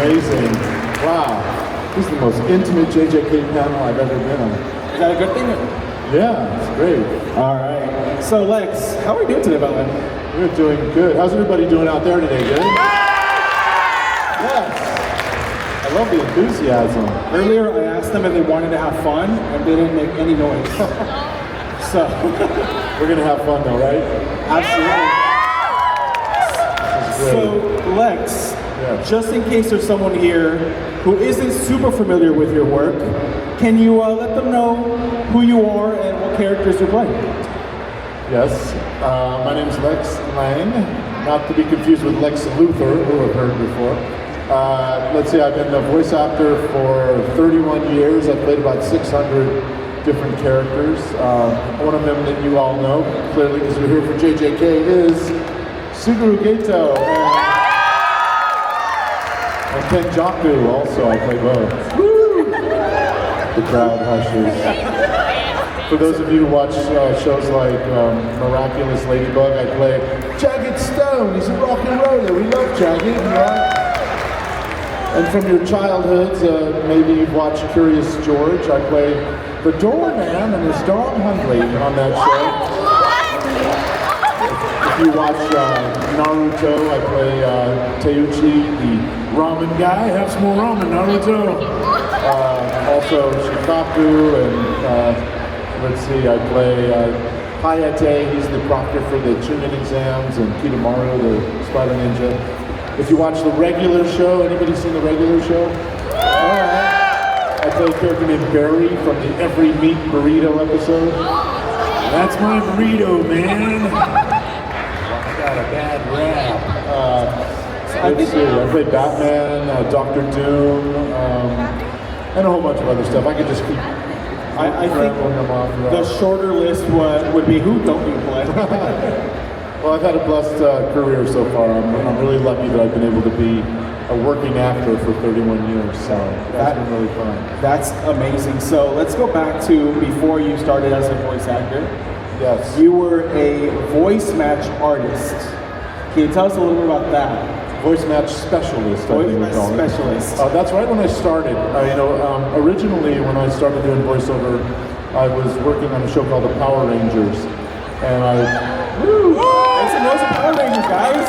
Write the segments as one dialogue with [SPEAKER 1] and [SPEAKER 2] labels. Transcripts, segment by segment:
[SPEAKER 1] amazing. Wow. This is the most intimate JJK panel I've ever been on.
[SPEAKER 2] Is that a good thing?
[SPEAKER 1] Yeah, it's great.
[SPEAKER 2] All right. So Lex, how are we doing today, by the way?
[SPEAKER 1] We're doing good. How's everybody doing out there today? Good? Yes. I love the enthusiasm.
[SPEAKER 2] Earlier, I asked them if they wanted to have fun, and they didn't make any noise. So
[SPEAKER 1] we're gonna have fun though, right?
[SPEAKER 2] Absolutely. So Lex, just in case there's someone here who isn't super familiar with your work, can you let them know who you are and what characters you play?
[SPEAKER 1] Yes, my name is Lex Lang, not to be confused with Lex Luthor, who I've heard before. Let's see, I've been a voice actor for 31 years. I've played about 600 different characters. One of them that you all know, clearly because we're here for JJK, is Suguru Geto. And Kenjaku also, I play both. Woo! The crowd hushes. For those of you who watch shows like Miraculous Ladybug, I play Jagged Stone. He's a rock and roller. We love Jagged, right? And from your childhoods, maybe you've watched Curious George. I play the doorman and the Strong Hungry on that show. If you watch Naruto, I play Teuchi, the ramen guy. Have some more ramen, Naruto. Also Shikaku, and let's see, I play Hayate. He's the proctor for the Chunin exams, and Kitamaru, the Spider Ninja. If you watch the regular show, anybody seen the regular show? Alright. I play a character named Barry from the Every Meat Burrito episode. That's my burrito, man. I got a bad rap. I play Batman, Doctor Doom, and a whole bunch of other stuff. I could just keep
[SPEAKER 2] I think them off, the shorter list would be who don't you play?
[SPEAKER 1] Well, I've had a blessed career so far. I'm really lucky that I've been able to be a working actor for 31 years, so that's been really fun.
[SPEAKER 2] That's amazing. So let's go back to before you started as a voice actor.
[SPEAKER 1] Yes.
[SPEAKER 2] You were a voice match artist. Can you tell us a little bit about that?
[SPEAKER 1] Voice match specialist, I think we call it.
[SPEAKER 2] Specialist.
[SPEAKER 1] That's right when I started. Originally when I started doing voiceover, I was working on a show called The Power Rangers, and
[SPEAKER 2] Make some noise for Power Rangers, guys!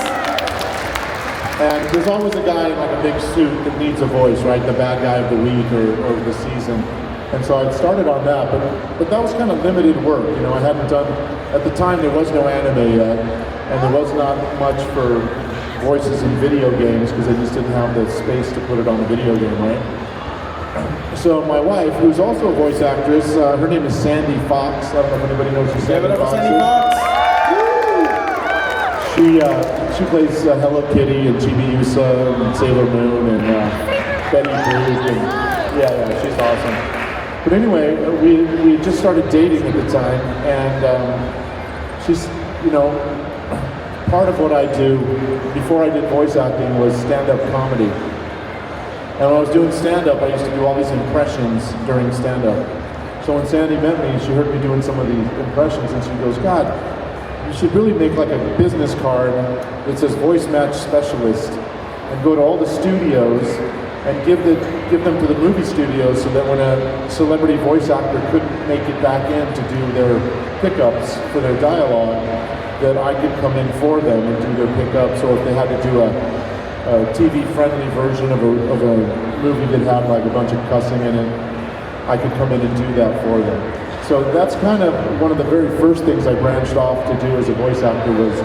[SPEAKER 1] And there's always a guy in like a big suit that needs a voice, right? The bad guy of the week or the season. And so I started on that, but that was kind of limited work. You know, I hadn't done, at the time there was no anime yet, and there was not much for voices in video games because they just didn't have the space to put it on the video game, right? So my wife, who's also a voice actress, her name is Sandy Fox. I don't know if anybody knows who Sandy Fox is.
[SPEAKER 2] Sandy Fox.
[SPEAKER 1] She plays Hello Kitty and JimmyisaGeek and Sailor Moon and Betty Boop, and yeah, she's awesome. But anyway, we just started dating at the time, and she's, you know, part of what I do before I did voice acting was stand-up comedy. And when I was doing stand-up, I used to do all these impressions during stand-up. So when Sandy met me, she heard me doing some of these impressions, and she goes, God, you should really make like a business card that says voice match specialist and go to all the studios and give them to the movie studios so that when a celebrity voice actor couldn't make it back in to do their pickups for their dialogue, that I could come in for them and do their pickups, or if they had to do a TV-friendly version of a movie that had like a bunch of cussing in it, I could come in and do that for them. So that's kind of one of the very first things I branched off to do as a voice actor. Was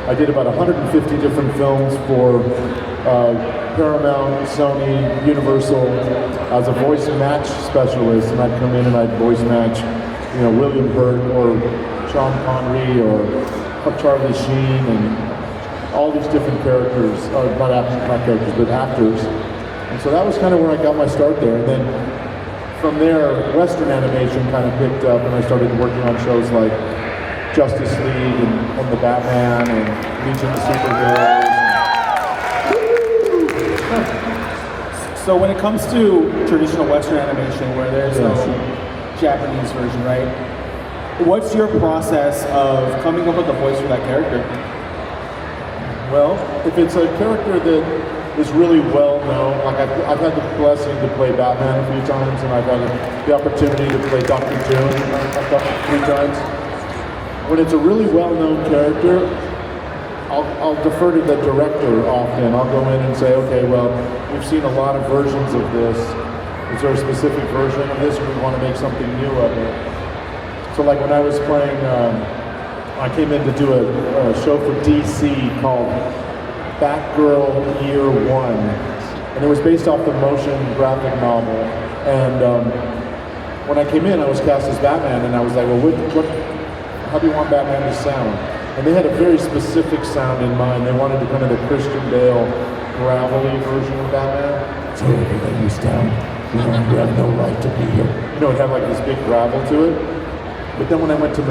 [SPEAKER 1] I did about 150 different films for Paramount, Sony, Universal as a voice match specialist, and I'd come in and I'd voice match, you know, William Hurt or Sean Connery or Charlie Sheen and all these different characters, not characters, but actors. And so that was kind of where I got my start there. And then from there, Western animation kind of picked up, and I started working on shows like Justice League and the Batman and Legion of Superheroes.
[SPEAKER 2] So when it comes to traditional Western animation, where there's no Japanese version, right? What's your process of coming up with a voice for that character?
[SPEAKER 1] Well, if it's a character that is really well known. Like I've had the blessing to play Batman a few times, and I've had the opportunity to play Doctor Doom a few times. When it's a really well-known character, I'll defer to the director often. I'll go in and say, okay, well, we've seen a lot of versions of this. Is there a specific version of this, or we want to make something new of it? So like when I was playing, I came in to do a show for DC called Batgirl Year One, and it was based off the motion graphic novel. And when I came in, I was cast as Batman, and I was like, well, how do you want Batman to sound? And they had a very specific sound in mind. They wanted to kind of the Christian Bale gravelly version of Batman. So everything was down. You have no right to be here. You know, it had like this big gravel to it. But then when I went to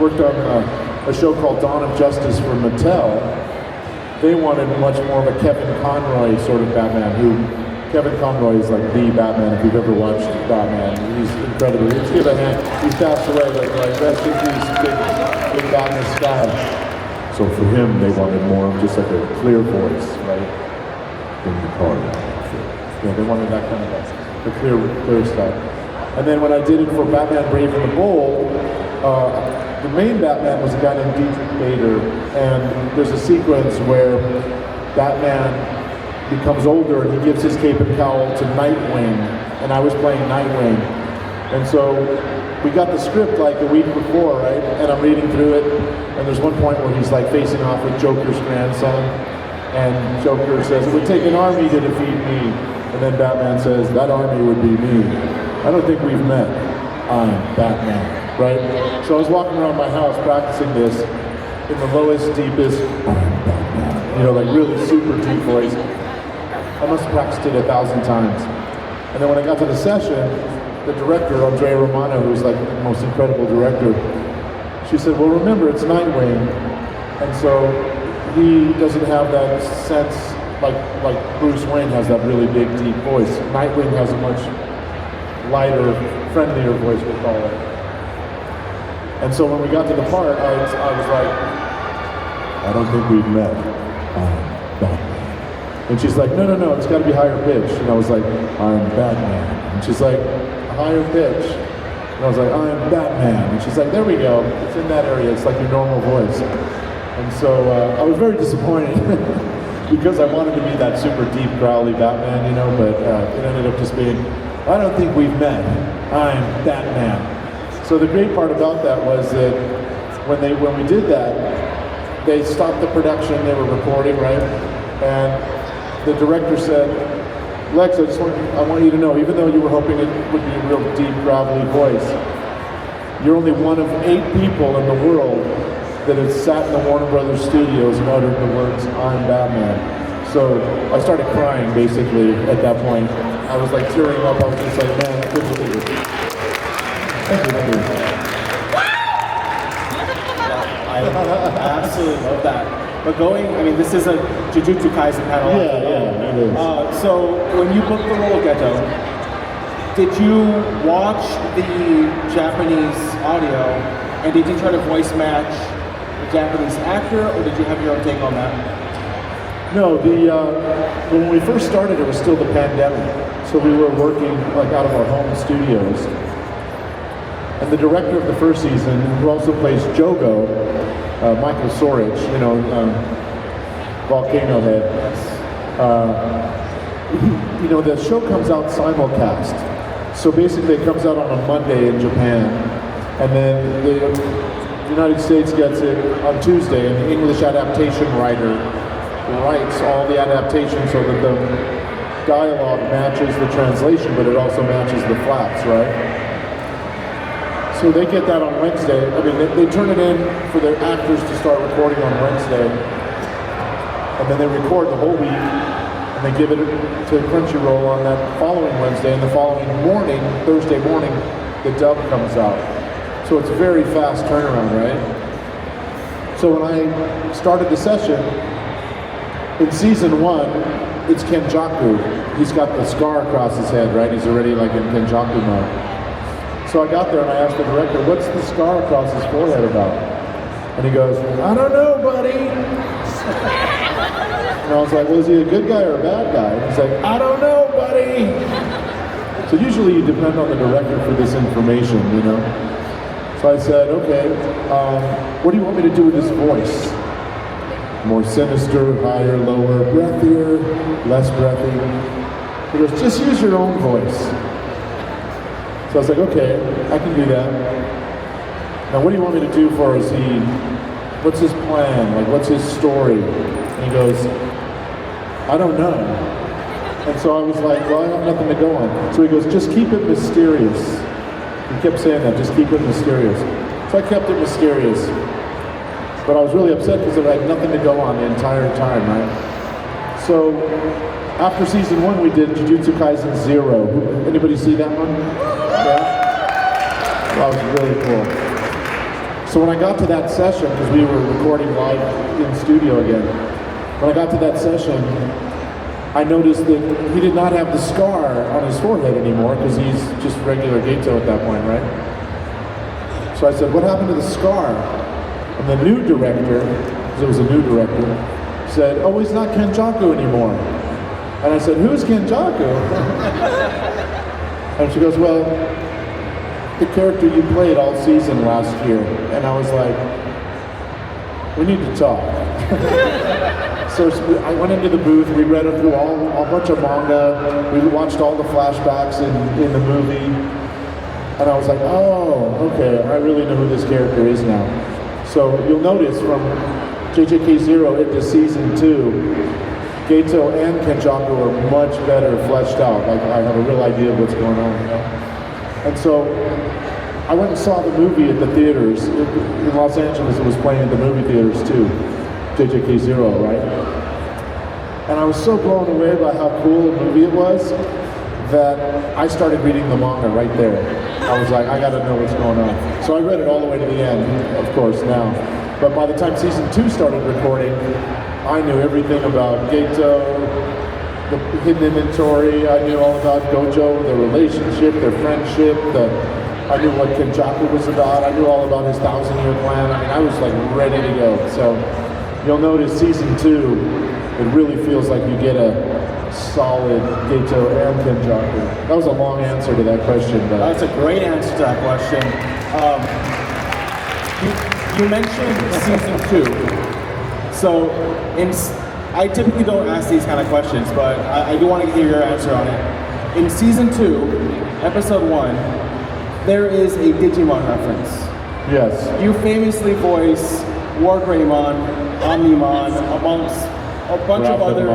[SPEAKER 1] worked on a show called Dawn of Justice for Mattel, they wanted much more of a Kevin Conroy sort of Batman. Kevin Conroy is like the Batman. If you've ever watched Batman, he's incredible. Let's give a hand. He's passed away, but like rest in peace, big Batman style. So for him, they wanted more of just like a clear voice, right? In the car. Yeah, they wanted that kind of a clear style. And then when I did it for Batman Brave and the Bold, the main Batman was a guy named Dietrich Bader, and there's a sequence where Batman becomes older and he gives his cape and cowl to Nightwing, and I was playing Nightwing. And so we got the script like a week before, right? And I'm reading through it, and there's one point where he's like facing off with Joker's grandson, and Joker says, it would take an army to defeat me. And then Batman says, that army would be me. I don't think we've met. I'm Batman, right? So I was walking around my house practicing this in the lowest, deepest, I'm Batman. You know, like really super deep voice. I must have practiced it 1,000 times. And then when I got to the session, the director, Andrea Romano, who's like the most incredible director, she said, well, remember, it's Nightwing. And so he doesn't have that sense like Bruce Wayne has that really big, deep voice. Nightwing has a much lighter, friendlier voice, we'll call it. And so when we got to the part, I was like, I don't think we've met. I'm Batman. And she's like, no, it's got to be higher pitch. And I was like, I'm Batman. And she's like, higher pitch. And I was like, I'm Batman. And she's like, there we go. It's in that area. It's like your normal voice. And so I was very disappointed because I wanted to be that super deep, growly Batman, you know, but it ended up just being, I don't think we've met. I'm Batman. So the great part about that was that when we did that, they stopped the production, they were recording, right? And the director said, Lex, I want you to know, even though you were hoping it would be a real deep, gravelly voice, you're only one of 8 people in the world that has sat in the Warner Brothers studios and uttered the words, I'm Batman. So I started crying, basically, at that point. I was like tearing up. I was just like, man, I couldn't believe it. Thank you.
[SPEAKER 2] I absolutely love that. But this is a Jujutsu Kaisen panel.
[SPEAKER 1] Yeah, it is.
[SPEAKER 2] So when you booked the role of Geto, did you watch the Japanese audio and did you try to voice match the Japanese actor, or did you have your own take on that?
[SPEAKER 1] No, when we first started, it was still the pandemic, so we were working like out of our home studios. And the director of the first season, who also plays Jogo, Michael Sorich, you know, Volcano Head. You know, the show comes out simulcast, so basically it comes out on a Monday in Japan, and then the United States gets it on Tuesday, and the English adaptation writer writes all the adaptation so that the dialogue matches the translation, but it also matches the flaps, right? So they get that on Wednesday. I mean, they turn it in for their actors to start recording on Wednesday, and then they record the whole week, and they give it to Crunchyroll on that following Wednesday, and the following morning, Thursday morning, the dub comes out. So it's a very fast turnaround, right? So when I started the session, in season 1, it's Kenjaku. He's got the scar across his head, right? He's already like in Kenjaku mode. So I got there and I asked the director, what's the scar across his forehead about? And he goes, I don't know, buddy. And I was like, well, is he a good guy or a bad guy? And he's like, I don't know, buddy. So usually you depend on the director for this information, you know? So I said, okay, what do you want me to do with this voice? More sinister, higher, lower, breathier, less breathy. He goes, just use your own voice. So I was like, okay, I can do that. Now what do you want me to do for us? What's his plan? Like, what's his story? And he goes, I don't know. And so I was like, well, I have nothing to go on. So he goes, just keep it mysterious. He kept saying that, just keep it mysterious. So I kept it mysterious. But I was really upset because I had nothing to go on the entire time, right? So after season 1, we did Jujutsu Kaisen 0. Anybody see that one? Yeah? That was really cool. So when I got to that session, because we were recording live in studio again, when I got to that session, I noticed that he did not have the scar on his forehead anymore because he's just regular Geto at that point, right? So I said, what happened to the scar? And the new director, because it was a new director, said, oh, he's not Kenjaku anymore. And I said, who's Kenjaku? And she goes, well, the character you played all season last year. And I was like, we need to talk. So I went into the booth, we read through a bunch of manga, we watched all the flashbacks in the movie, and I was like, oh, okay, I really know who this character is now. So you'll notice from JJK 0 into season 2, Geto and Kenjaku are much better fleshed out. Like, I have a real idea of what's going on, you know? And so I went and saw the movie at the theaters. In Los Angeles, it was playing at the movie theaters too. JJK 0, right? And I was so blown away by how cool a movie it was that I started reading the manga right there. I was like, I gotta know what's going on. So I read it all the way to the end, of course, now. But by the time season 2 started recording, I knew everything about Geto, the hidden inventory, I knew all about Gojo, their relationship, their friendship, I knew what Kenjaku was about, I knew all about his 1,000-year plan. I mean, I was like ready to go. So you'll notice season 2, it really feels like you get a solid Geto and Kenjaku. That was a long answer to that question, but
[SPEAKER 2] that's a great answer to that question. You mentioned season 2. So I typically don't ask these kind of questions, but I do want to hear your answer on it. In season 2, episode 1, there is a Digimon reference.
[SPEAKER 1] yes.
[SPEAKER 2] You famously voice WarGreymon, Omnimon, amongst a bunch of other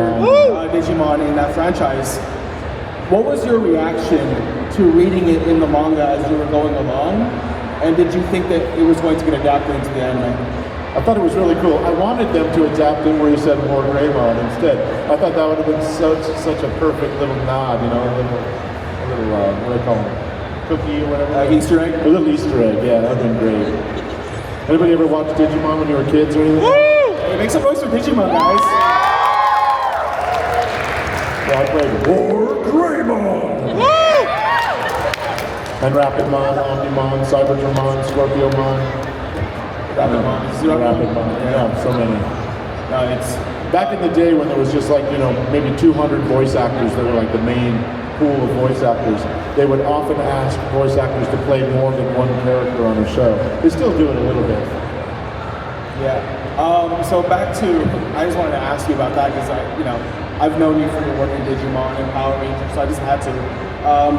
[SPEAKER 2] Digimon in that franchise. What was your reaction to reading it in the manga as you were going along? And did you think that it was going to get adapted into the anime?
[SPEAKER 1] I thought it was really cool. I wanted them to adapt it where he said WarGreymon instead. I thought that would have been such a perfect little nod, you know, a little what do they call them? Cookie or whatever.
[SPEAKER 2] Easter egg?
[SPEAKER 1] A little Easter egg, yeah, that would have been great. Anybody ever watch Digimon when you were kids or anything?
[SPEAKER 2] Hey, make some noise for Digimon, guys.
[SPEAKER 1] Yeah, I played WarGreymon! And Rapidmon, Omnimon, Cybertramon, Scorpiomon.
[SPEAKER 2] Rapidmon.
[SPEAKER 1] Rapidmon, yeah, so many.
[SPEAKER 2] It's
[SPEAKER 1] Back in the day when there was just like, you know, maybe 200 voice actors that were like the main pool of voice actors, they would often ask voice actors to play more than one character on a show. They still do it a little bit.
[SPEAKER 2] Yeah. So back to, I just wanted to ask you about that because I've known you for your work in Digimon and Power Rangers, so I just had to.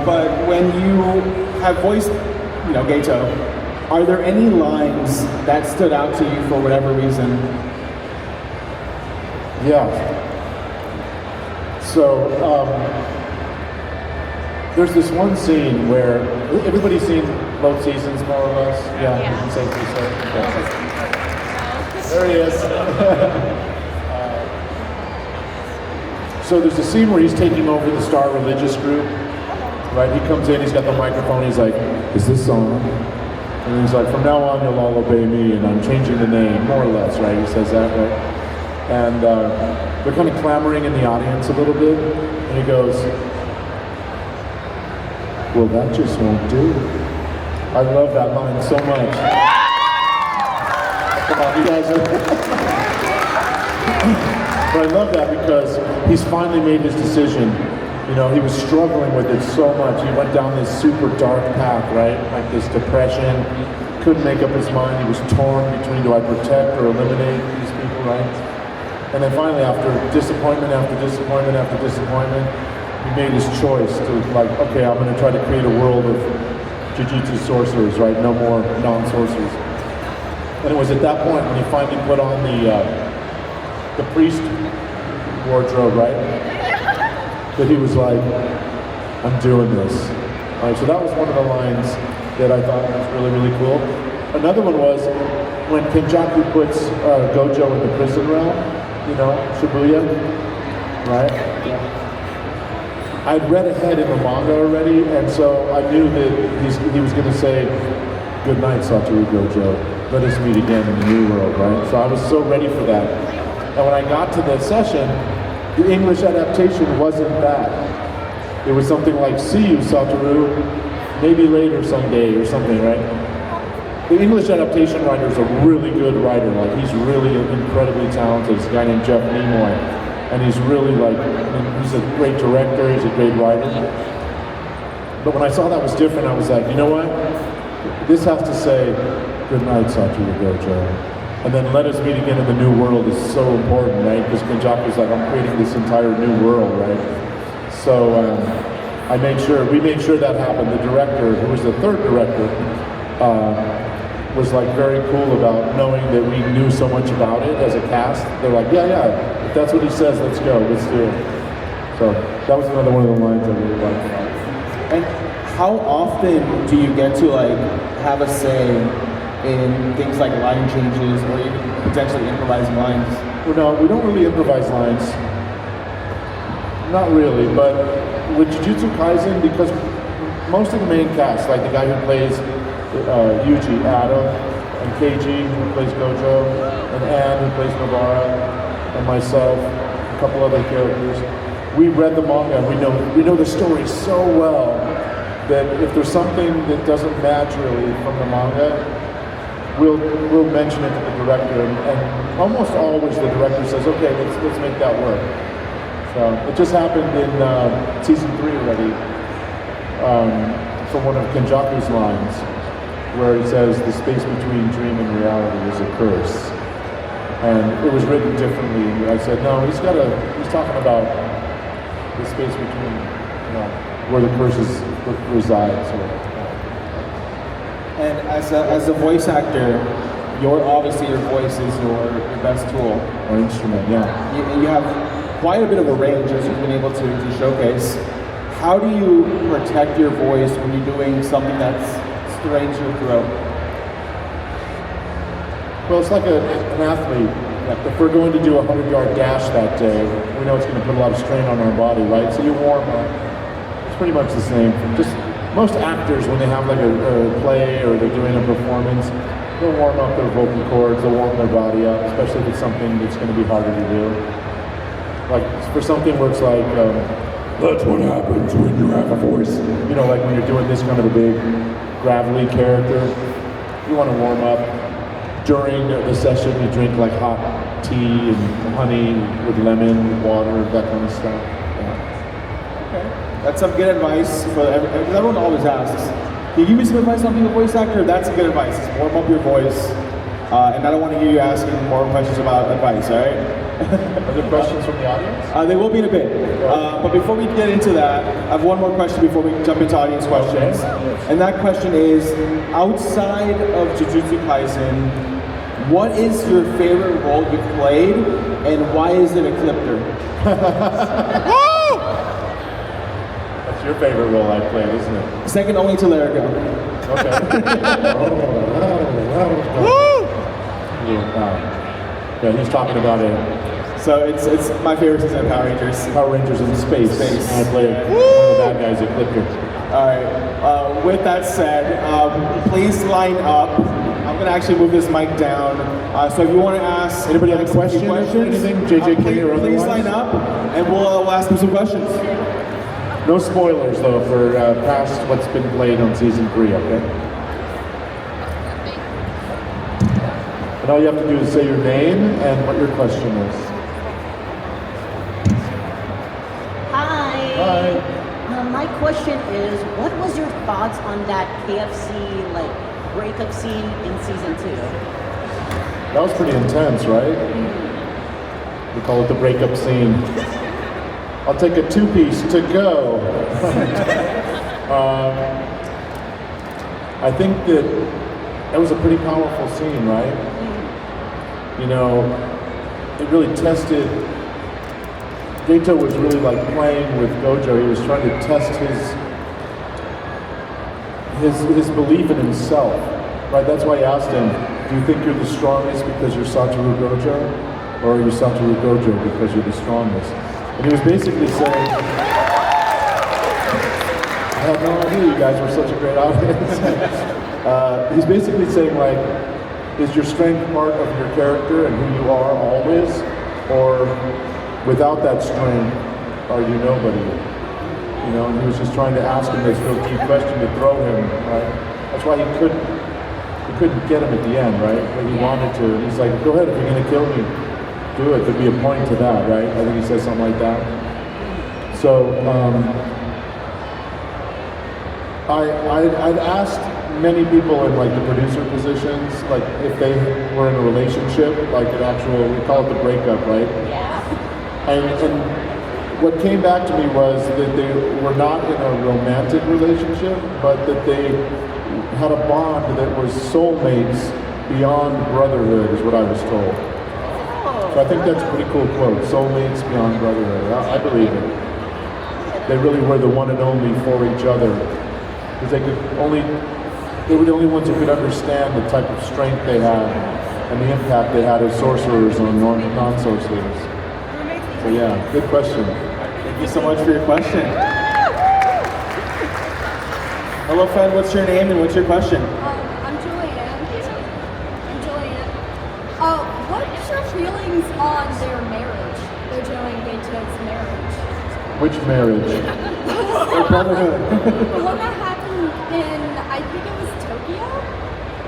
[SPEAKER 2] But when you have voiced, Geto, are there any lines that stood out to you for whatever reason?
[SPEAKER 1] Yeah. So, there's this one scene where, everybody's seen both seasons more or less? Yeah. You can safely say. There he is. So there's a scene where he's taking over the Star Religious group, right? He comes in, he's got the microphone, he's like, is this on? And he's like, from now on you'll all obey me and I'm changing the name, more or less, right? He says that, right? And they're kind of clamoring in the audience a little bit, and he goes, well, that just won't do. I love that line so much. Come on, you guys. I love that because he's finally made his decision. You know, he was struggling with it so much. He went down this super dark path, right? Like this depression. Couldn't make up his mind. He was torn between do I protect or eliminate these people, right? And then finally, after disappointment after disappointment after disappointment, he made his choice to like, okay, I'm going to try to create a world of Jujutsu sorcerers, right? No more non-sorcerers. And it was at that point when he finally put on the priest wardrobe, right? That he was like, I'm doing this. All right, so that was one of the lines that I thought was really, really cool. Another one was when Kenjaku puts Gojo in the prison realm, you know, Shibuya, right? Yeah. I'd read ahead in the manga already, and so I knew that he was going to say, good night, Satoru Gojo. Let us meet again in the new world, right? So I was so ready for that. And when I got to the session, the English adaptation wasn't that. It was something like, see you, Satoru, maybe later someday or something, right? The English adaptation writer is a really good writer. Like, he's really incredibly talented. It's a guy named Jeff Nimoy. And he's really like, he's a great director, he's a great writer. But when I saw that was different, I was like, you know what? This has to say, good night, Satoru Gojo. And then let us meet again in the new world is so important, right? Because Kenjaku's like, I'm creating this entire new world, right? So we made sure that happened. The director, who was the third director, was like very cool about knowing that we knew so much about it as a cast. They're like, yeah, if that's what he says, let's go, let's do it. So that was another one of the lines I really liked.
[SPEAKER 2] And how often do you get to like have a say in things like line changes or even potentially improvising lines?
[SPEAKER 1] Well, no, we don't really improvise lines. Not really, but with Jujutsu Kaisen, because most of the main cast, like the guy who plays Yuji, Adam, and Keiji, who plays Gojo, and Anne, who plays Nobara, and myself, a couple other characters, we read the manga and we know the story so well that if there's something that doesn't match really from the manga, we'll mention it to the director, and almost always the director says, okay, let's make that work. So it just happened in season 3 already, from one of Kenjaku's lines, where he says the space between dream and reality is a curse. And it was written differently, and I said, no, he's talking about the space between, you know, where the curses reside. So.
[SPEAKER 2] And as a voice actor, obviously your voice is your best tool.
[SPEAKER 1] Or instrument, yeah.
[SPEAKER 2] You have quite a bit of a range, as you've been able to showcase. How do you protect your voice when you're doing something that strains your throat?
[SPEAKER 1] Well, it's like an athlete. If we're going to do a 100-yard dash that day, we know it's going to put a lot of strain on our body, right? So you warm up. It's pretty much the same. Just most actors, when they have like a play or they're doing a performance, they'll warm up their vocal cords, they'll warm their body up, especially if it's something that's going to be harder to do. Like for something where it's like, that's what happens when you have a voice. You know, like when you're doing this kind of a big, gravelly character, you want to warm up. During the session, you drink like hot tea and honey with lemon, water, that kind of stuff. Yeah.
[SPEAKER 2] Okay. That's some good advice for everyone always asks, can you give me some advice on being a voice actor? That's good advice. Just warm up your voice. And I don't want to hear you asking more questions about advice, all right?
[SPEAKER 1] Are there questions from the audience?
[SPEAKER 2] They will be in a bit. But before we get into that, I have one more question before we jump into audience questions. Okay. And that question is, outside of Jujutsu Kaisen, what is your favorite role you've played, and why is it Ecliptor?
[SPEAKER 1] That's your favorite role I've played, isn't it?
[SPEAKER 2] Second only to Larigo.
[SPEAKER 1] Okay. Yeah, he's talking about it.
[SPEAKER 2] So it's my favorite season of Power Rangers.
[SPEAKER 1] Power Rangers in space. And I played one of the bad guys, Ecliptor.
[SPEAKER 2] All right. With that said, please line up. I'm gonna actually move this mic down. So if you want to ask,
[SPEAKER 1] anybody have a question or anything, JJK or otherwise?
[SPEAKER 2] Please line up, and we'll ask them some questions.
[SPEAKER 1] No spoilers though for past what's been played on season 3, okay? And all you have to do is say your name and what your question is.
[SPEAKER 3] question is, what was your thoughts on that KFC like breakup scene in season 2?
[SPEAKER 1] That was pretty intense, right? We call it the breakup scene. I'll take a 2-piece to go. I think that was a pretty powerful scene, right? You know, it really tested. Geto was really like playing with Gojo. He was trying to test his belief in himself, right? That's why he asked him, do you think you're the strongest because you're Satoru Gojo? Or are you Satoru Gojo because you're the strongest? And he was basically saying, I had no idea you guys were such a great audience. He's basically saying like, is your strength part of your character and who you are always? Or without that strength, are you nobody? You know, and he was just trying to ask him this real key question to throw him, right? That's why he couldn't get him at the end, right? But he wanted to. He's like, go ahead, if you're gonna kill me, do it. There'd be a point to that, right? I think he said something like that. So, I'd asked many people in like the producer positions, like if they were in a relationship, like an actual, we call it the breakup, right?
[SPEAKER 3] Yeah.
[SPEAKER 1] And what came back to me was that they were not in a romantic relationship, but that they had a bond that was soulmates beyond brotherhood, is what I was told. So I think that's a pretty cool quote, soulmates beyond brotherhood. I believe it. They really were the one and only for each other. Because they were the only ones who could understand the type of strength they had and the impact they had as sorcerers on non-sorcerers. So yeah, good question.
[SPEAKER 2] Thank you so much for your question. Hello friend, what's your name and what's your question?
[SPEAKER 4] I'm Julianne. What's your feelings on their marriage? Gojo and Geto's marriage?
[SPEAKER 1] Which marriage?
[SPEAKER 2] Or brotherhood?
[SPEAKER 4] The one that happened in, I think it was Tokyo?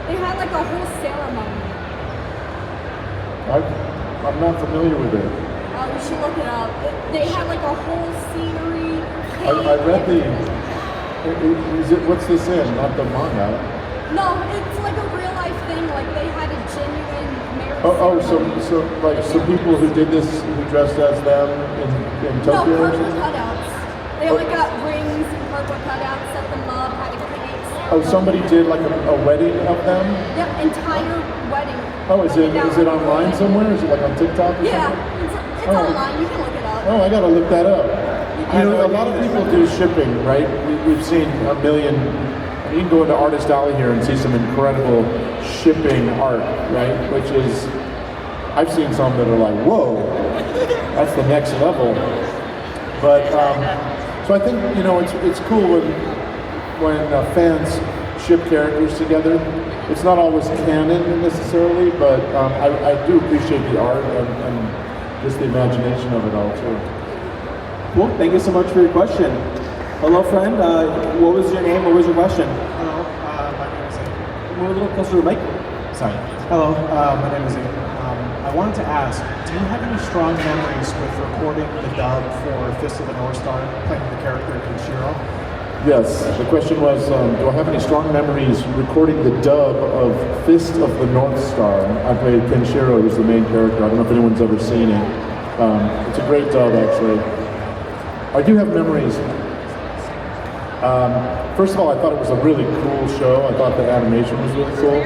[SPEAKER 4] They had like a whole ceremony.
[SPEAKER 1] I'm not familiar with it.
[SPEAKER 4] You should look it up. They had like a whole scenery.
[SPEAKER 1] I read the. What's this in? Not the manga.
[SPEAKER 4] No, it's like a real life thing. Like they had a genuine marriage.
[SPEAKER 1] So people who did this, who dressed as them in Tokyo.
[SPEAKER 4] No, cardboard cutouts. They like got rings and cardboard cutouts, set them up, had a cake.
[SPEAKER 1] Oh, somebody did like a wedding of them.
[SPEAKER 4] Yep, entire wedding.
[SPEAKER 1] Oh, is it online somewhere? Is it like on TikTok? Or
[SPEAKER 4] Yeah,
[SPEAKER 1] something?
[SPEAKER 4] it's online. You can look it up.
[SPEAKER 1] Oh, I gotta look that up. You know, a lot of people do shipping, right? We've seen a million. You can go into Artist Alley here and see some incredible shipping art, right? Which is, I've seen some that are like, whoa, that's the next level. But so I think it's cool when fans ship characters together. It's not always canon necessarily, but I do appreciate the art and just the imagination of it all too.
[SPEAKER 2] Cool, thank you so much for your question. Hello friend, what was your name, what was your question?
[SPEAKER 5] Hello, my name is Aiden.
[SPEAKER 2] Move a little closer to the mic.
[SPEAKER 5] Sorry. Hello, my name is Aiden. I wanted to ask, do you have any strong memories with recording the dub for Fist of the North Star, playing the character Kenshiro?
[SPEAKER 1] Yes, the question was, do I have any strong memories recording the dub of Fist of the North Star? I played Kenshiro, who's the main character. I don't know if anyone's ever seen it. It's a great dub, actually. I do have memories. First of all, I thought it was a really cool show. I thought the animation was really cool.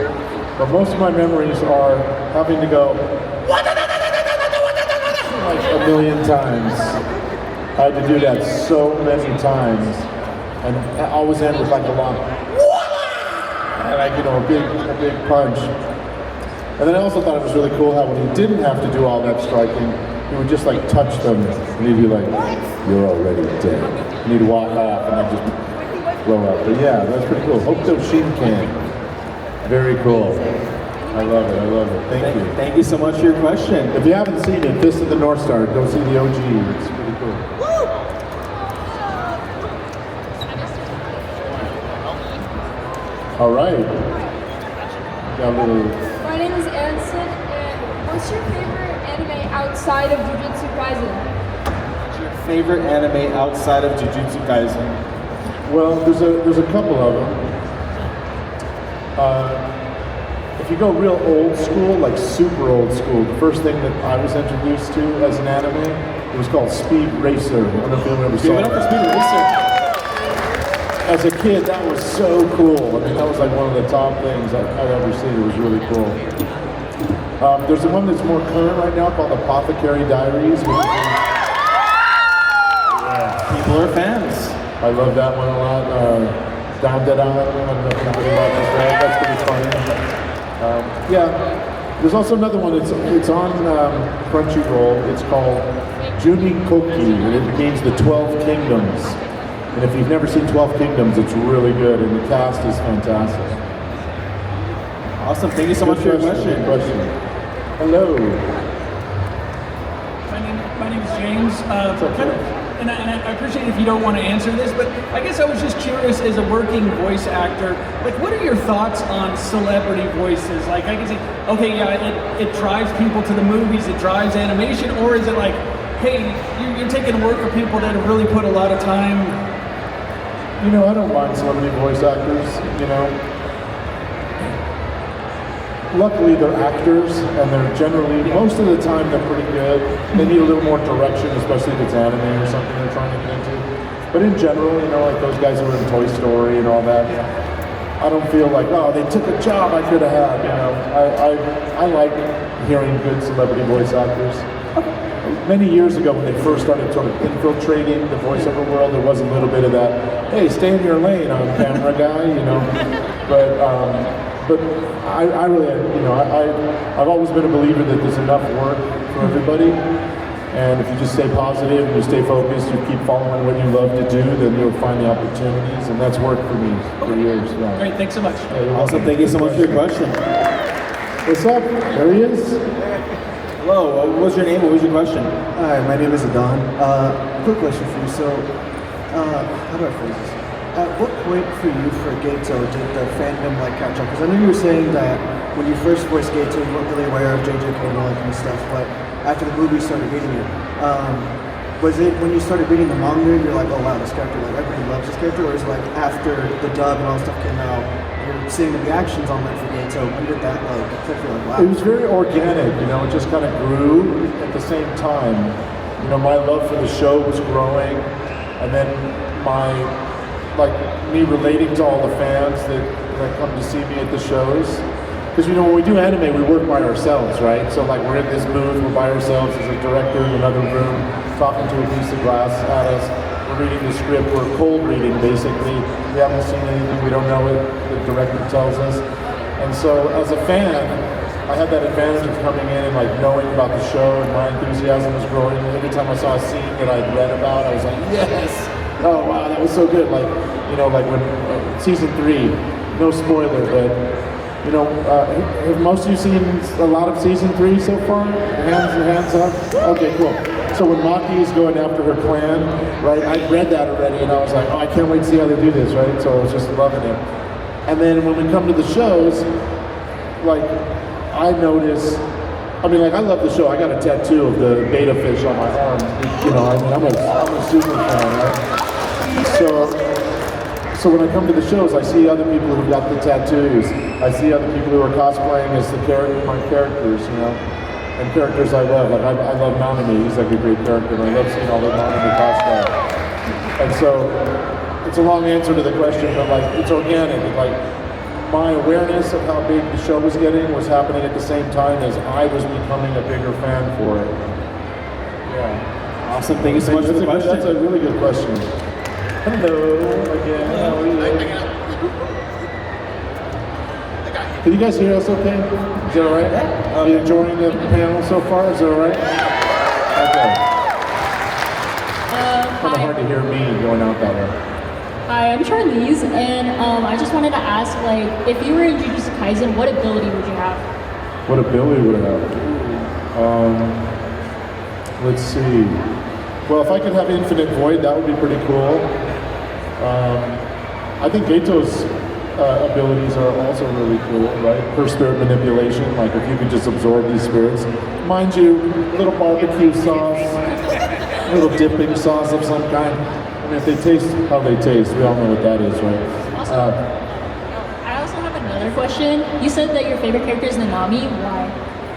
[SPEAKER 1] But most of my memories are having to go like a million times. I had to do that so many times. And I always end with like a long, and like, a big punch. And then I also thought it was really cool how when he didn't have to do all that striking, he would just like touch them, and he'd be like, "You're already dead." And he'd walk off, and I'd just blow up. But yeah, that's pretty cool. Hokuto Shinken. Very cool. I love it. I love it. Thank you.
[SPEAKER 2] Thank you so much for your question.
[SPEAKER 1] If you haven't seen it, Fist of the North Star, go see the OG. It's pretty cool. All right. Got a little.
[SPEAKER 4] My name is Anson, and what's your favorite anime outside of Jujutsu Kaisen?
[SPEAKER 2] What's your favorite anime outside of Jujutsu Kaisen?
[SPEAKER 1] Well, there's a couple of them. If you go real old school, like super old school, the first thing that I was introduced to as an anime, it was called Speed Racer. I don't know if you ever saw
[SPEAKER 2] Give it up for
[SPEAKER 1] that.
[SPEAKER 2] Speed Racer.
[SPEAKER 1] As a kid, that was so cool. I mean, that was like one of the top things I've ever seen. It was really cool. There's the one that's more current right now called Apothecary Diaries.
[SPEAKER 2] People are fans.
[SPEAKER 1] I love that one a lot. Down Dead Island, I don't know if anybody watches that. That's pretty funny. Yeah, there's also another one. It's on Crunchyroll. It's called Jumikoki, and it means the 12 Kingdoms. And if you've never seen 12 Kingdoms, it's really good, and the cast is fantastic.
[SPEAKER 2] Awesome. Thank you so much for your question.
[SPEAKER 1] Good question. Hello.
[SPEAKER 6] My name is James. And I appreciate if you don't want to answer this, but I guess I was just curious as a working voice actor, like what are your thoughts on celebrity voices? Like I can say, okay, yeah, it drives people to the movies, it drives animation, or is it like, hey, you're taking work of people that have really put a lot of time?
[SPEAKER 1] You know, I don't mind celebrity voice actors, you know. Luckily, they're actors, and they're generally, most of the time, they're pretty good. They need a little more direction, especially if it's anime or something they're trying to get into. But in general, you know, like those guys who were in Toy Story and all that, I don't feel like, oh, they took a job I could have had, you know. I like hearing good celebrity voice actors. Many years ago, when they first started sort of infiltrating the voiceover world, there was a little bit of that, hey, stay in your lane, I'm a camera guy, you know. But I really, you know, I've always been a believer that there's enough work for everybody. And if you just stay positive and you stay focused, you keep following what you love to do, then you'll find the opportunities. And that's worked for me for years. Yeah.
[SPEAKER 6] Great, thanks so much.
[SPEAKER 1] Yeah, you're
[SPEAKER 2] Awesome.
[SPEAKER 1] welcome.
[SPEAKER 2] Thank you so much for your question.
[SPEAKER 1] What's up? There he is.
[SPEAKER 2] Hello. What was your name? What was your question?
[SPEAKER 7] Hi, my name is Adon. Quick question for you. So, how do I phrase this? At what point for you for Geto did the fandom like catch up? Because I know you were saying that when you first voiced Geto, you weren't really aware of JJ and all that kind of stuff, but after the movie started reading it, was it when you started reading the manga, you're like, oh wow, this character, like everybody loves this character, or is it like after the dub and all that stuff came out, you're seeing the reactions online for Geto? When did that like click? You're like, wow.
[SPEAKER 1] It was very organic, you know, it just kind of grew at the same time. You know, my love for the show was growing, and then like me relating to all the fans that come to see me at the shows. Because, you know, when we do anime, we work by ourselves, right? So, like, we're in this booth, we're by ourselves as a director in another room, talking to a piece of glass at us. We're reading the script, we're cold reading, basically. We haven't seen anything, we don't know it, the director tells us. And so, as a fan, I had that advantage of coming in and, like, knowing about the show, and my enthusiasm was growing. And every time I saw a scene that I'd read about, I was like, yes! Oh, wow, that was so good. Like, you know, like when season 3, no spoiler, but, you know, have most of you seen a lot of season 3 so far? Hands up? Okay, cool. So when Maki is going after her clan, right, I'd read that already, and I was like, oh, I can't wait to see how they do this, right? So I was just loving it. And then when we come to the shows, like, I notice, I mean, like, I love the show. I got a tattoo of the beta fish on my arm. You know, I mean, I'm a super fan, right? So when I come to the shows, I see other people who got the tattoos. I see other people who are cosplaying as my characters, you know, and characters I love. Like, I love Nanami. He's like a great character, and I love seeing all the Nanami cosplay. And so it's a long answer to the question, but like, it's organic. Like, my awareness of how big the show was getting was happening at the same time as I was becoming a bigger fan for it. Yeah.
[SPEAKER 2] Awesome. Thank you so much for the question.
[SPEAKER 1] That's a really good question. Hello again. How are you? Can you guys hear us okay? Is that all right? Are you enjoying the panel so far? Is that all right? Okay. Kind of hard to hear me going out that way.
[SPEAKER 8] Hi, I'm Charlize, and I just wanted to ask, like, if you were in Jujutsu Kaisen, what ability would you have?
[SPEAKER 1] What ability would I have? Let's see. Well, if I could have infinite void, that would be pretty cool. I think Geto's abilities are also really cool, right? Per spirit manipulation, like if you could just absorb these spirits. Mind you, a little barbecue sauce, a little dipping sauce of some kind. I mean, if they taste how they taste, we all know what that is, right?
[SPEAKER 8] I also have another question. You said that your favorite character is Nanami. Why?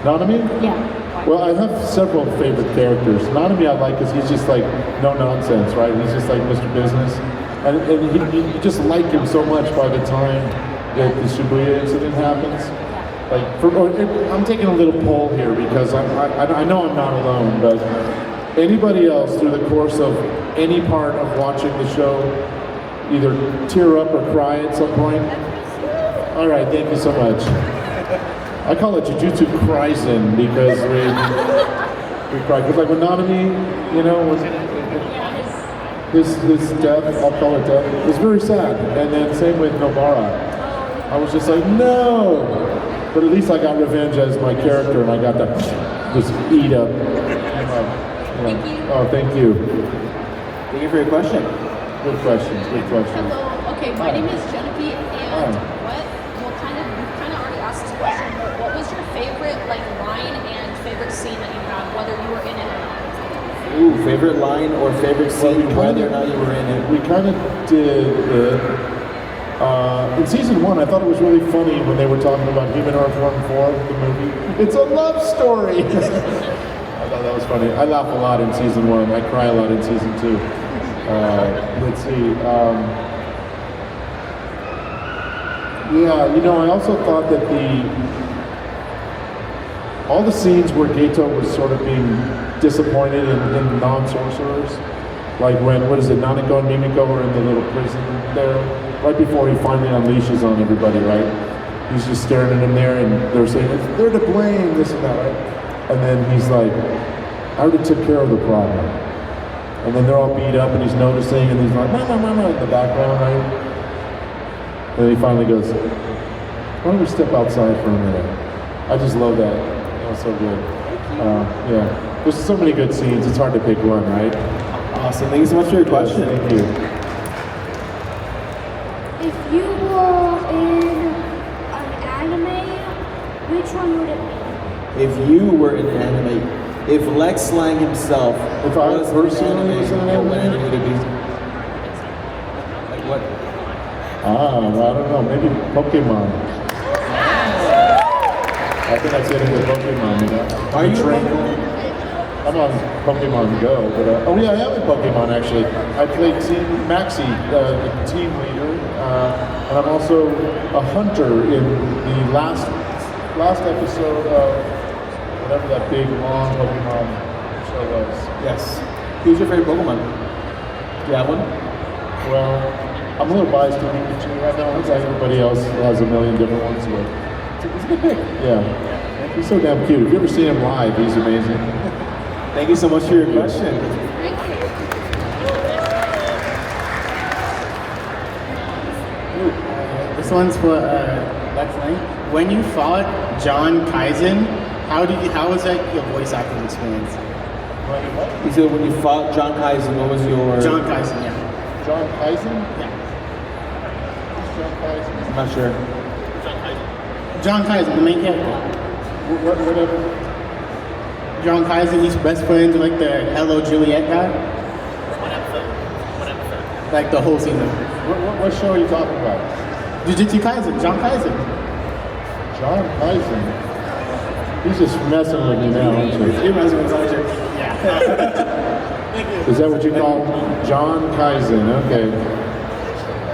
[SPEAKER 1] Nanami?
[SPEAKER 8] Yeah. Why?
[SPEAKER 1] Well, I have several favorite characters. Nanami I like because he's just like no nonsense, right? He's just like Mr. Business. And you just like him so much by the time that the Shibuya incident happens. Like, I'm taking a little poll here because I know I'm not alone, but anybody else through the course of any part of watching the show either tear up or cry at some point? All right, thank you so much. I call it Jujutsu Kaisen because we cry. Because like when Nanami, you know, was his death, I'll call it death, it was very sad. And then same with Nobara. I was just like, no! But at least I got revenge as my character and I got to just eat up.
[SPEAKER 8] Thank you.
[SPEAKER 1] Oh, thank you.
[SPEAKER 2] Thank you for your question.
[SPEAKER 1] Good questions, good questions.
[SPEAKER 4] Hello. Okay, my name is Genevieve, and you kind of already asked this question, but what was your favorite line and favorite scene that you had, whether you were in it or not?
[SPEAKER 2] Ooh, favorite line or favorite scene, whether or not you were in it.
[SPEAKER 1] We kind of did it. In season 1, I thought it was really funny when they were talking about Human Earthworm 4, the movie. It's a love story! I thought that was funny. I laugh a lot in season 1. I cry a lot in season 2. Let's see. Yeah, you know, I also thought that all the scenes where Geto was sort of being disappointed in non-sorcerers, like when, Nanako and Mimiko were in the little prison there, right before he finally unleashes on everybody, right? He's just staring at him there and they're saying, they're to blame, this and that, right? And then he's like, I already took care of the problem. And then they're all beat up and he's noticing and he's like, mama, in the background, right? And then he finally goes, why don't we step outside for a minute? I just love that. That was so good. Yeah. There's so many good scenes, it's hard to pick one, right?
[SPEAKER 2] Awesome. Thank you so much for your question.
[SPEAKER 1] Thank you.
[SPEAKER 9] If you were in an anime, which one would it be?
[SPEAKER 2] If you were in an anime, if Lex Lang himself
[SPEAKER 1] If I
[SPEAKER 2] was
[SPEAKER 1] personally was in an anime?
[SPEAKER 2] what anime would it be? Like what?
[SPEAKER 1] I don't know, maybe Pokemon. I think that's getting with Pokemon, you know?
[SPEAKER 2] Are you
[SPEAKER 1] trained? I'm on Pokemon Go, but oh yeah, I am in Pokemon actually. I played Team Maxi, the team leader, and I'm also a hunter in the last episode of whatever that big long Pokemon show was.
[SPEAKER 2] Yes. Who's your favorite Pokemon? Do you have one?
[SPEAKER 1] Well, I'm a little biased to Pikachu right now. It's like everybody else has a million different ones, but it's a good pick. Yeah, he's so damn cute. If you ever see him live, he's amazing.
[SPEAKER 2] Thank you so much for your question.
[SPEAKER 10] This one's for Lex Lang. When you fought John Kaisen, how was that your voice acting experience?
[SPEAKER 2] You said when you fought John Kaisen, what was your...
[SPEAKER 10] John Kaisen, yeah.
[SPEAKER 1] John Kaisen?
[SPEAKER 10] Yeah.
[SPEAKER 1] Who's John Kaisen?
[SPEAKER 2] I'm not sure.
[SPEAKER 10] John Kaisen, the main character.
[SPEAKER 1] Whatever.
[SPEAKER 10] John Kaisen, he's best friends with like the Hello Juliet guy.
[SPEAKER 11] What episode?
[SPEAKER 10] Like the whole season.
[SPEAKER 1] What show are you talking about?
[SPEAKER 10] Jujutsu Kaisen, John Kaisen.
[SPEAKER 1] John Kaisen? He's just messing with me now, aren't you?
[SPEAKER 10] He messing with Sergeant. Yeah.
[SPEAKER 1] Is that what you call John Kaisen? Okay.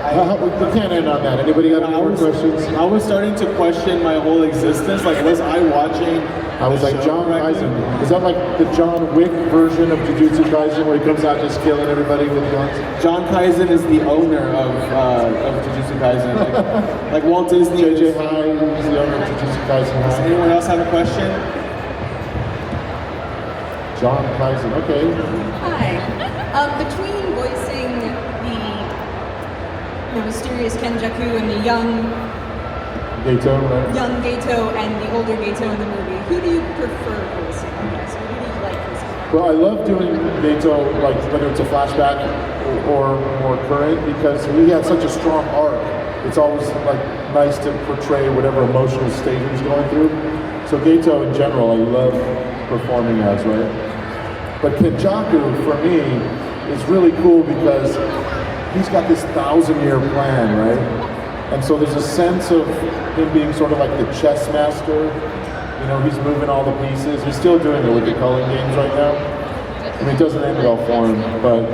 [SPEAKER 1] We can't end on that. Anybody got any more questions?
[SPEAKER 2] I was starting to question my whole existence. Like, was I watching?
[SPEAKER 1] I was like, John Kaisen. Is that like the John Wick version of Jujutsu Kaisen where he comes out just killing everybody with guns?
[SPEAKER 2] John Kaisen is the owner of Jujutsu Kaisen. Like Walt Disney.
[SPEAKER 1] JJ High is the owner of Jujutsu Kaisen.
[SPEAKER 2] Does anyone else have a question?
[SPEAKER 1] John Kaisen, okay.
[SPEAKER 12] Hi. Between voicing the mysterious Kenjaku and the young
[SPEAKER 1] Geto, right?
[SPEAKER 12] young Geto and the older Geto in the movie, who do you prefer voicing? So who do you like voicing?
[SPEAKER 1] Well, I love doing Geto, like whether it's a flashback or more current, because he had such a strong arc. It's always like nice to portray whatever emotional state he's going through. So Geto in general, I love performing as, right? But Kenjaku, for me, it's really cool because he's got this 1,000-year plan, right? And so there's a sense of him being sort of like the chess master. You know, he's moving all the pieces. He's still doing it with the culling games right now. I mean, it doesn't end well for him, but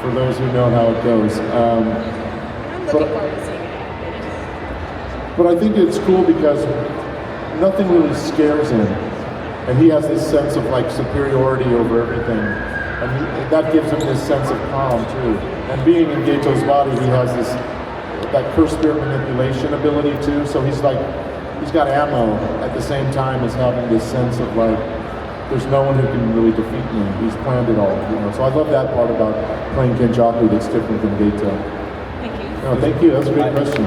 [SPEAKER 1] for those who know how it goes. But I think it's cool because nothing really scares him. And he has this sense of like superiority over everything. And that gives him this sense of calm too. And being in Geto's body, he has that cursed spirit manipulation ability too. So he's got ammo at the same time as having this sense of like, there's no one who can really defeat me. He's planned it all, you know. So I love that part about playing Kenjaku that's different than Geto.
[SPEAKER 4] Thank you.
[SPEAKER 1] No, thank you. That's a great question.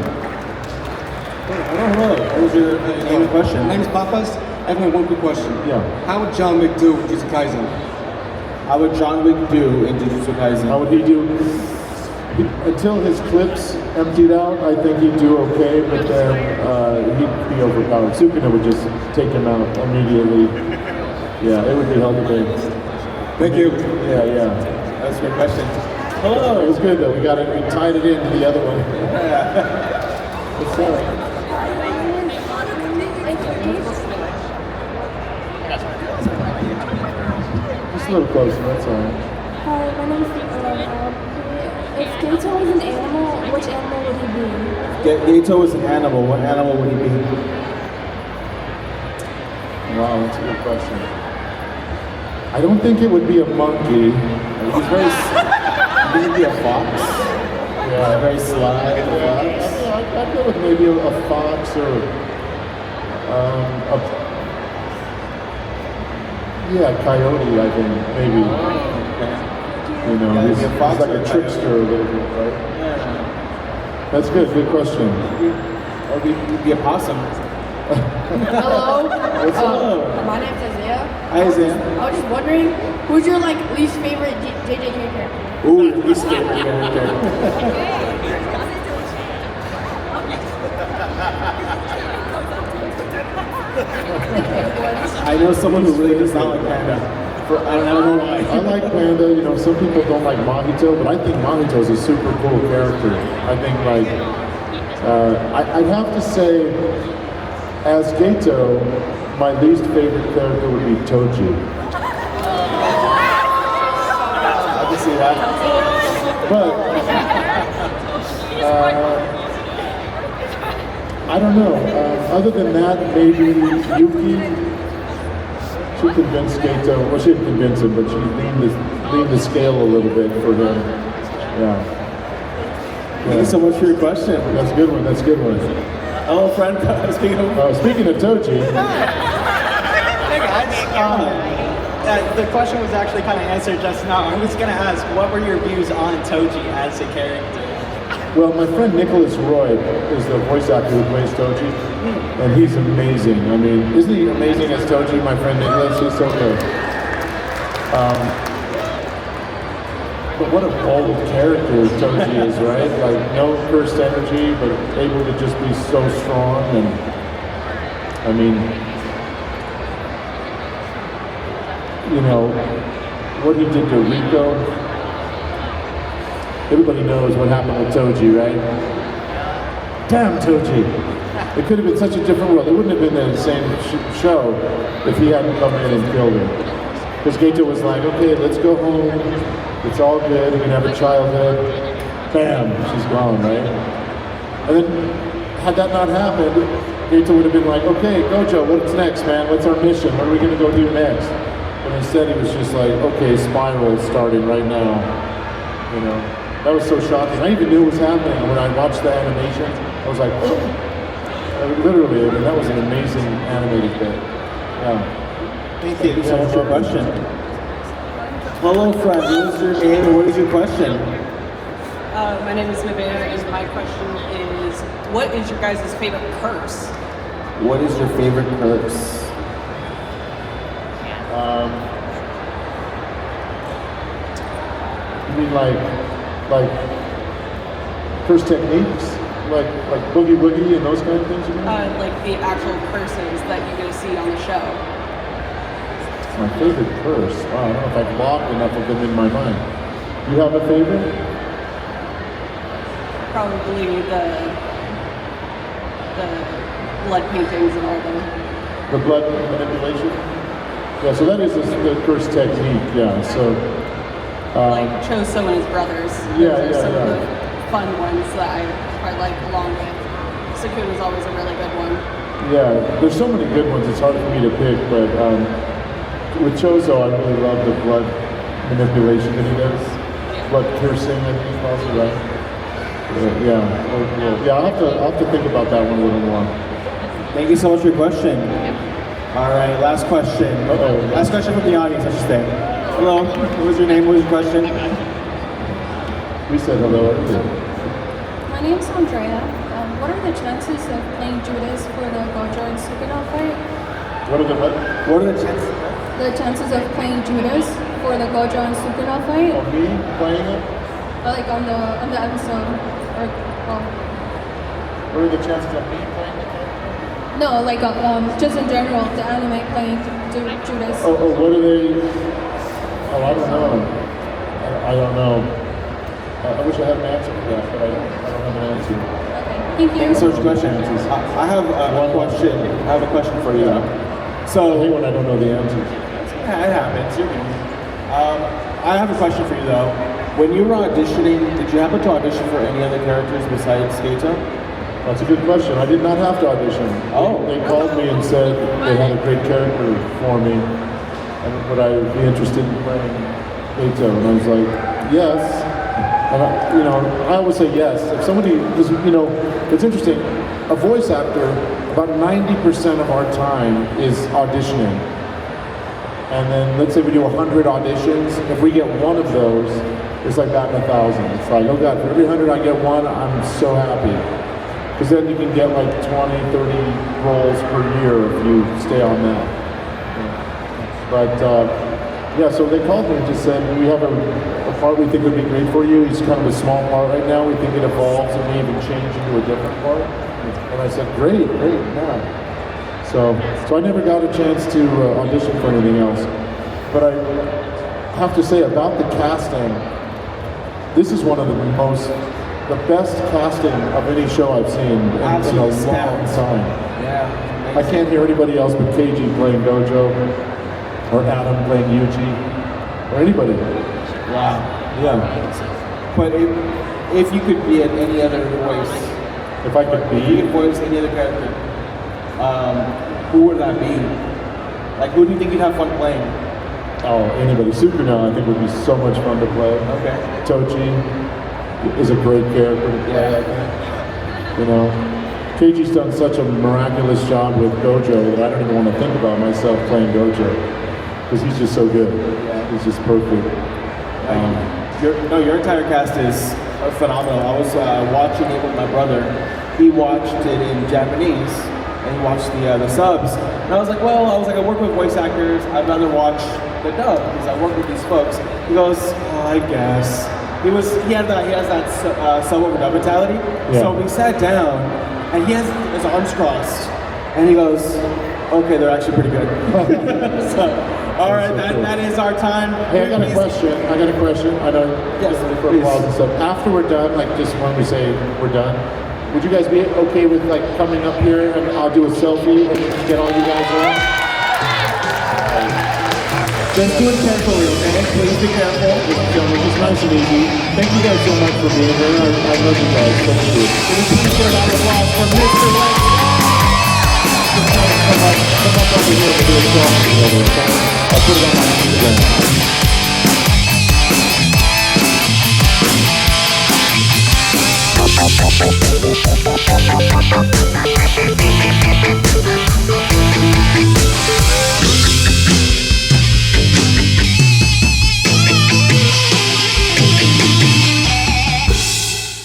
[SPEAKER 2] Hello. What was your name and question?
[SPEAKER 13] My name is Papas. I have only one quick question.
[SPEAKER 1] Yeah.
[SPEAKER 13] How would John Wick do with Jujutsu Kaisen?
[SPEAKER 2] How would John Wick do in Jujutsu Kaisen?
[SPEAKER 1] How would he do? Until his clips emptied out, I think he'd do okay, but then he'd be overpowered. Sukuna would just take him out immediately. Yeah, it would be hell to pay.
[SPEAKER 13] Thank you.
[SPEAKER 1] Yeah.
[SPEAKER 2] That's a good question.
[SPEAKER 1] Hello. It was good though. We tied it into the other one. What's up? Just a little closer, that's all right.
[SPEAKER 9] Hi, my name is if Geto was an animal, which animal would he be?
[SPEAKER 2] Geto is an animal. What animal would he be?
[SPEAKER 1] Wow, that's a good question. I don't think it would be a monkey.
[SPEAKER 2] He's very. Maybe a fox.
[SPEAKER 1] Yeah,
[SPEAKER 2] very sly.
[SPEAKER 1] I'd go with maybe a fox or a coyote. I think maybe. You know, he's like a trickster a little bit, right?
[SPEAKER 2] Yeah.
[SPEAKER 1] That's good. Good question.
[SPEAKER 2] Or he'd be a possum.
[SPEAKER 14] Hello.
[SPEAKER 1] What's up?
[SPEAKER 14] My name's Isaiah.
[SPEAKER 2] Hi, Isaiah.
[SPEAKER 14] I was just wondering, who's your least favorite JJK character?
[SPEAKER 2] Ooh, least favorite character. I know someone who really does not like Panda. I don't know why.
[SPEAKER 1] I like Panda. You know, some people don't like Mahito, but I think Mahito's a super cool character. I think I'd have to say, as Geto, my least favorite character would be Toji.
[SPEAKER 2] I can see that.
[SPEAKER 1] But I don't know. Other than that, maybe Yuki. She convinced Geto. Well, she didn't convince him, but she leaned the scale a little bit for him. Yeah.
[SPEAKER 2] Thank you so much for your question.
[SPEAKER 1] That's a good one. That's a good one.
[SPEAKER 2] Hello, friend. Speaking
[SPEAKER 1] of Toji.
[SPEAKER 15] Hey guys. The question was actually kind of answered just now. I was going to ask, what were your views on Toji as a character?
[SPEAKER 1] Well, my friend Nicholas Roy is the voice actor who plays Toji, and he's amazing. I mean, isn't he amazing as Toji, my friend Nicholas? He's so good. But what a bold character Toji is, right? Like, no cursed energy, but able to just be so strong, and I mean, you know, what he did to Rico. Everybody knows what happened with Toji, right? Damn Toji! It could have been such a different world. It wouldn't have been the same show if he hadn't come in and killed him. Because Geto was like, okay, let's go home. It's all good. We can have a childhood. Bam! She's gone, right? And then, had that not happened, Geto would have been like, okay, Gojo, what's next, man? What's our mission? What are we going to go do next? But instead, he was just like, okay, Spiral starting right now. You know? That was so shocking. I even knew what was happening when I watched the animation. I was like, oh. Literally, I mean, that was an amazing animated bit. Yeah.
[SPEAKER 2] Thank you so much for your question. Hello, friend. What is your name and what is your question?
[SPEAKER 12] My name is Nevaeh, and my question is, what is your guys' favorite curse?
[SPEAKER 2] What is your favorite curse?
[SPEAKER 1] You mean like curse techniques, like boogie woogie and those kind of things? You mean?
[SPEAKER 12] Like the actual curses that you're going to see on the show.
[SPEAKER 1] My favorite curse. Wow, I don't know if I've locked enough of them in my mind. You have a favorite?
[SPEAKER 12] Probably the blood paintings and all
[SPEAKER 1] The blood manipulation? Yeah, so that is the first technique, yeah. So,
[SPEAKER 12] like Choso and his brothers.
[SPEAKER 1] Yeah,
[SPEAKER 12] Those are
[SPEAKER 1] yeah,
[SPEAKER 12] some
[SPEAKER 1] yeah.
[SPEAKER 12] of the fun ones that I like along with. Sukuna's always a really good one.
[SPEAKER 1] yeah, there's so many good ones, it's hard for me to pick, but with Choso, I really love the blood manipulation that he does. Blood piercing, I think he calls it, right? Yeah, I'll have to think about that one a little more.
[SPEAKER 2] Thank you so much for your question. All right, last question. Last question from the audience, I should say. Hello, what was your name? What was your question?
[SPEAKER 1] We said hello.
[SPEAKER 16] My name's Andrea. What are the chances of playing Judas for the Gojo and Suguru fight?
[SPEAKER 1] What are the what? What are the chances?
[SPEAKER 16] The chances of playing Judas for the Gojo and Suguru fight?
[SPEAKER 1] Of me playing it?
[SPEAKER 16] Like on the episode, or well.
[SPEAKER 1] What are the chances of me playing it?
[SPEAKER 16] No, like just in general, the anime playing Judas.
[SPEAKER 1] Oh, what are they? Oh, I don't know. I don't know. I wish I had an answer for that, but I don't have an answer.
[SPEAKER 16] Thank you.
[SPEAKER 2] Thanks so much for your question. I have a question. I have a question for you. So,
[SPEAKER 1] I hate when I don't know the answers.
[SPEAKER 2] Yeah, it happens. You're good. I have a question for you though. When you were auditioning, did you happen to audition for any other characters besides Geto?
[SPEAKER 1] That's a good question. I did not have to audition.
[SPEAKER 2] Oh.
[SPEAKER 1] They called me and said they had a great character for me, and would I be interested in playing Geto? And I was like, yes. And I always say yes. If somebody, because it's interesting. A voice actor, about 90% of our time is auditioning. And then let's say we do 100 auditions. If we get one of those, it's like batting 1,000. It's like, oh God, for every 100 I get one, I'm so happy. Because then you can get like 20, 30 roles per year if you stay on that. But yeah, so they called me and just said, we have a part we think would be great for you. He's kind of a small part right now. We think it evolves and we even change into a different part. And I said, great, yeah. So I never got a chance to audition for anything else. But I have to say about the casting, this is one of the best casting of any show I've seen in a long time.
[SPEAKER 2] Yeah.
[SPEAKER 1] I can't hear anybody else but Keiji playing Gojo, or Adam playing Yuji, or anybody.
[SPEAKER 2] Wow.
[SPEAKER 1] Yeah.
[SPEAKER 2] But if you could be at any other voice,
[SPEAKER 1] if I could be,
[SPEAKER 2] if you could voice any other character, who would that be? Like, who do you think you'd have fun playing?
[SPEAKER 1] Oh, anybody. Sukuna, I think, would be so much fun to play.
[SPEAKER 2] Okay.
[SPEAKER 1] Tochi is a great character to play, I think. Keiji's done such a miraculous job with Gojo that I don't even want to think about myself playing Gojo. Because he's just so good. He's just perfect.
[SPEAKER 2] Your entire cast is phenomenal. I was watching it with my brother. He watched it in Japanese, and he watched the subs. And I was like, I work with voice actors. I'd rather watch the dub because I work with these folks. He goes, I guess. He has that sub over dub mentality.
[SPEAKER 1] Yeah.
[SPEAKER 2] So we sat down, and he has his arms crossed, and he goes, okay, they're actually pretty good. All right, that is our time.
[SPEAKER 1] Hey, I got a question. I know this is for applause and stuff. After we're done, like just when we say we're done, would you guys be okay with like coming up here and I'll do a selfie and get all you guys on?
[SPEAKER 2] Just do it carefully, okay? Please be careful.
[SPEAKER 1] It's nice and easy. Thank you guys so much for being here. I love you guys. Thank you.
[SPEAKER 2] Please give a round of applause for Mr. Lex.
[SPEAKER 1] Come up over here and do a song together, okay? I'll put it on my Instagram.